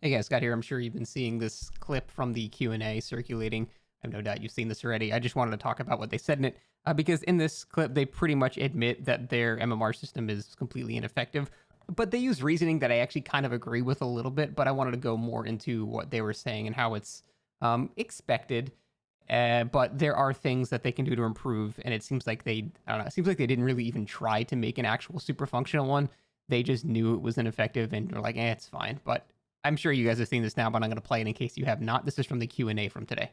Hey guys, Scott here. I'm sure you've been seeing this clip from the Q&A circulating. I have no doubt you've seen this already. I just wanted to talk about what they said in it because in this clip, they pretty much admit that their MMR system is completely ineffective, but they use reasoning that I actually kind of agree with a little bit, but I wanted to go more into what they were saying and how it's expected. But there are things that they can do to improve, and it seems like I don't know, it seems like they didn't really even try to make an actual super functional one. They just knew it was ineffective and were like, it's fine. But I'm sure you guys have seen this now, but I'm going to play it in case you have not. This is from the Q&A from today.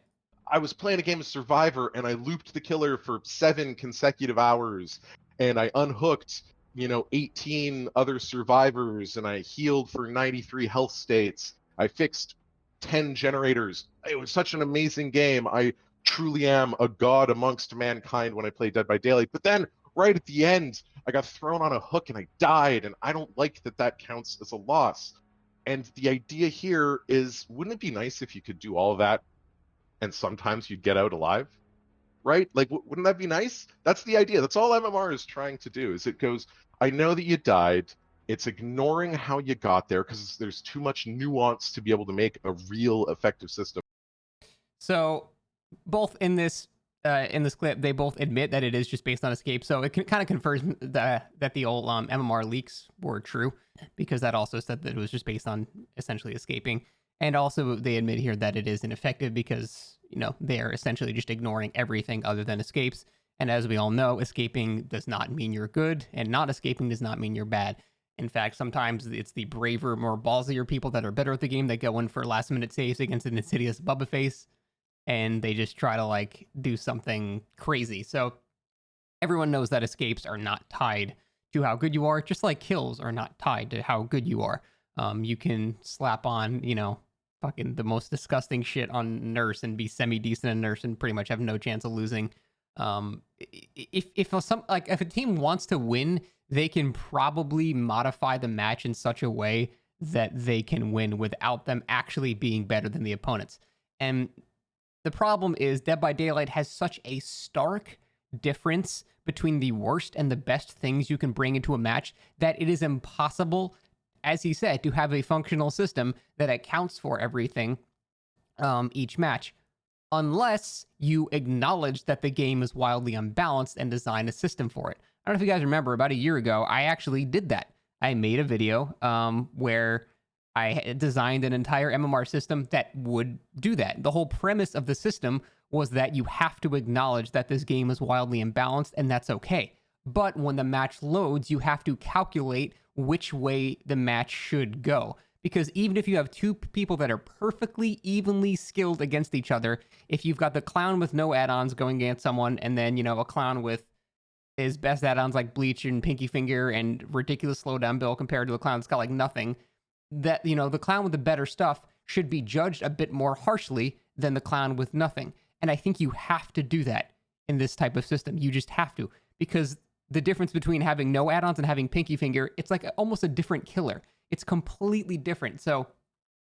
I was playing a game of Survivor and I looped the killer for 7 consecutive hours and I unhooked, 18 other survivors and I healed for 93 health states. I fixed 10 generators. It was such an amazing game. I truly am a god amongst mankind when I play Dead by Daylight. But then right at the end, I got thrown on a hook and I died, and I don't like that counts as a loss. And the idea here is, wouldn't it be nice if you could do all of that and sometimes you'd get out alive, right? Like, wouldn't that be nice? That's the idea. That's all MMR is trying to do. Is it goes, I know that you died. It's ignoring how you got there because there's too much nuance to be able to make a real effective system. So both in this clip, they both admit that it is just based on escape. So it kind of confirms that the old MMR leaks were true, because that also said that it was just based on essentially escaping. And also they admit here that it is ineffective because, they are essentially just ignoring everything other than escapes. And as we all know, escaping does not mean you're good, and not escaping does not mean you're bad. In fact, sometimes it's the braver, more ballsier people that are better at the game that go in for last minute saves against an insidious Bubba face, and they just try to do something crazy. So everyone knows that escapes are not tied to how good you are, just like kills are not tied to how good you are. You can slap on, fucking the most disgusting shit on Nurse and be semi-decent in Nurse and pretty much have no chance of losing. If a team wants to win, they can probably modify the match in such a way that they can win without them actually being better than the opponents. And the problem is Dead by Daylight has such a stark difference between the worst and the best things you can bring into a match that it is impossible, as he said, to have a functional system that accounts for everything each match, unless you acknowledge that the game is wildly unbalanced and design a system for it. I don't know if you guys remember, about a year ago, I actually did that. I made a video where I designed an entire MMR system that would do that. The whole premise of the system was that you have to acknowledge that this game is wildly imbalanced, and that's okay. But when the match loads, you have to calculate which way the match should go. Because even if you have two people that are perfectly evenly skilled against each other, if you've got the clown with no add-ons going against someone, and then, a clown with his best add-ons like Bleach and Pinky Finger and ridiculous slowdown bill compared to the clown that's got nothing, that, the clown with the better stuff should be judged a bit more harshly than the clown with nothing. And I think you have to do that in this type of system. You just have to, because the difference between having no add-ons and having Pinky Finger, it's like almost a different killer. It's completely different. So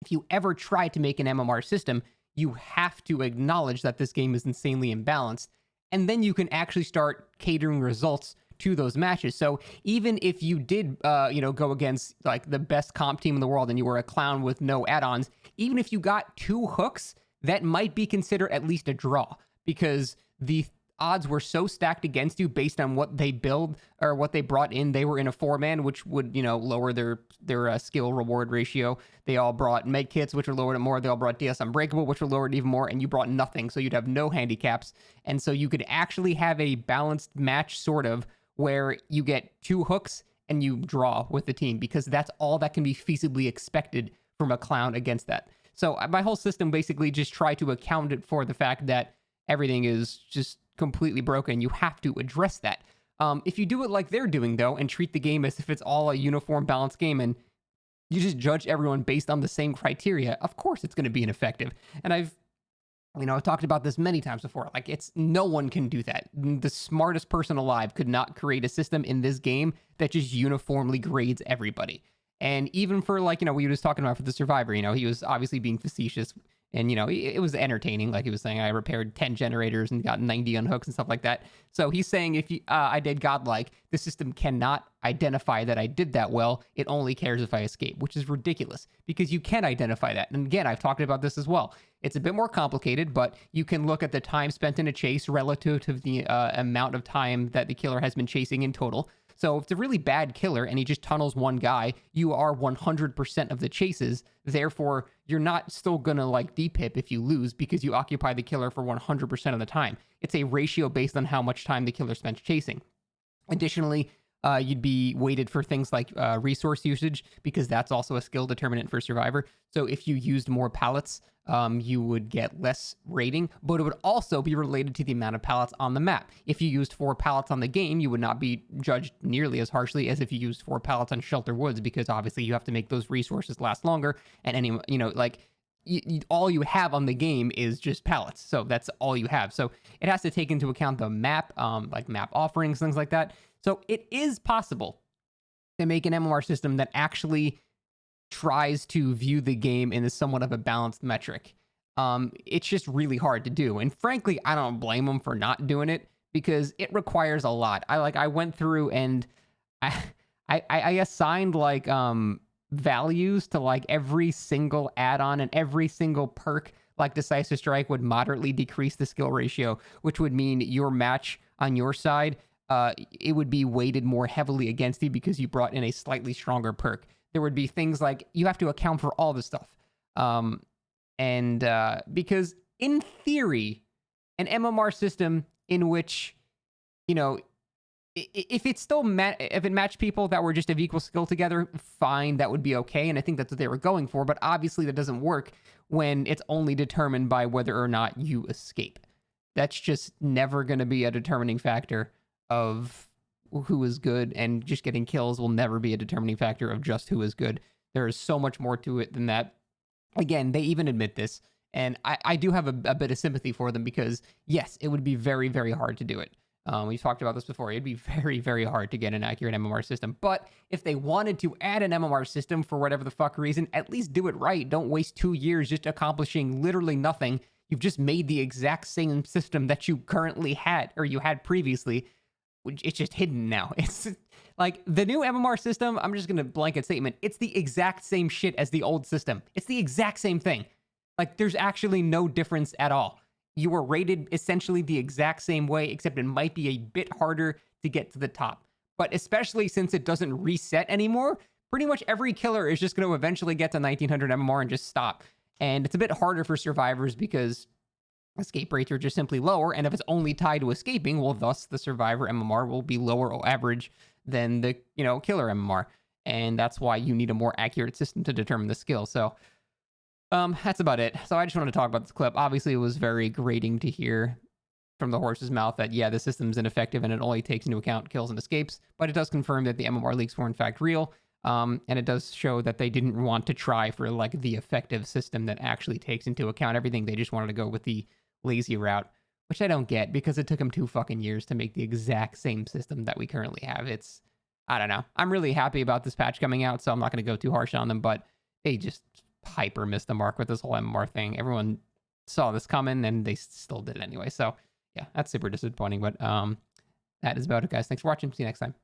if you ever try to make an MMR system, you have to acknowledge that this game is insanely imbalanced, and then you can actually start catering results to those matches. So even if you did, go against the best comp team in the world and you were a clown with no add-ons, even if you got 2 hooks, that might be considered at least a draw, because the odds were so stacked against you based on what they build or what they brought in. They were in a 4-man, which would, lower their skill reward ratio. They all brought med kits, which were lowered more. They all brought DS Unbreakable, which were lowered even more, and you brought nothing. So you'd have no handicaps. And so you could actually have a balanced match, sort of, where you get 2 hooks and you draw with the team, because that's all that can be feasibly expected from a clown against that. So my whole system basically just tried to account it for the fact that everything is just completely broken. You have to address that. If you do it like they're doing, though, and treat the game as if it's all a uniform, balanced game, and you just judge everyone based on the same criteria, of course it's going to be ineffective. And I've talked about this many times before. No one can do that. The smartest person alive could not create a system in this game that just uniformly grades everybody. And even for we were just talking about for the Survivor, he was obviously being facetious And, it was entertaining. Like he was saying, I repaired 10 generators and got 90 unhooks and stuff like that. So he's saying if I did godlike, the system cannot identify that I did that well. It only cares if I escape, which is ridiculous because you can identify that. And again, I've talked about this as well. It's a bit more complicated, but you can look at the time spent in a chase relative to the amount of time that the killer has been chasing in total. So if it's a really bad killer and he just tunnels one guy, you are 100% of the chases. Therefore, you're not still going to like DPIP if you lose because you occupy the killer for 100% of the time. It's a ratio based on how much time the killer spends chasing. Additionally, you'd be weighted for things like resource usage because that's also a skill determinant for Survivor. So if you used more pallets, you would get less rating, but it would also be related to the amount of pallets on the map. If you used 4 pallets on the game, you would not be judged nearly as harshly as if you used 4 pallets on Shelter Woods because obviously you have to make those resources last longer. And all you have on the game is just pallets. So that's all you have. So it has to take into account the map, like map offerings, things like that. So it is possible to make an MMR system that actually tries to view the game in somewhat of a balanced metric. It's just really hard to do. And frankly, I don't blame them for not doing it because it requires a lot. I went through and I assigned like values to like every single add-on and every single perk. Like Decisive Strike would moderately decrease the skill ratio, which would mean your match on your side, it would be weighted more heavily against you because you brought in a slightly stronger perk. There would be things like you have to account for all this stuff. Because in theory, an MMR system in which, if it still if it matched people that were just of equal skill together, fine, that would be okay. And I think that's what they were going for. But obviously that doesn't work when it's only determined by whether or not you escape. That's just never going to be a determining factor of who is good, and just getting kills will never be a determining factor of just who is good. There is so much more to it than that. Again, they even admit this, and I do have a bit of sympathy for them because, yes, it would be very, very hard to do it. We've talked about this before. It'd be very, very hard to get an accurate MMR system. But if they wanted to add an MMR system for whatever the fuck reason, at least do it right. Don't waste 2 years just accomplishing literally nothing. You've just made the exact same system that you currently had, or you had previously. It's just hidden now. It's like the new MMR system. I'm just going to blanket statement. It's the exact same shit as the old system. It's the exact same thing. Like there's actually no difference at all. You were rated essentially the exact same way, except it might be a bit harder to get to the top. But especially since it doesn't reset anymore, pretty much every killer is just going to eventually get to 1900 MMR and just stop. And it's a bit harder for survivors because escape rates are just simply lower, and if it's only tied to escaping, well, thus the survivor MMR will be lower average than the killer MMR, and that's why you need a more accurate system to determine the skill. So that's about it. So I just wanted to talk about this clip. Obviously, it was very grating to hear from the horse's mouth that the system's ineffective and it only takes into account kills and escapes, but it does confirm that the MMR leaks were in fact real. And it does show that they didn't want to try for like the effective system that actually takes into account everything. They just wanted to go with the lazy route, which I don't get because it took them 2 fucking years to make the exact same system that we currently have. I don't know. I'm really happy about this patch coming out, so I'm not going to go too harsh on them, but they just hyper missed the mark with this whole MMR thing. Everyone saw this coming and they still did it anyway. So yeah, that's super disappointing, but that is about it, guys. Thanks for watching. See you next time.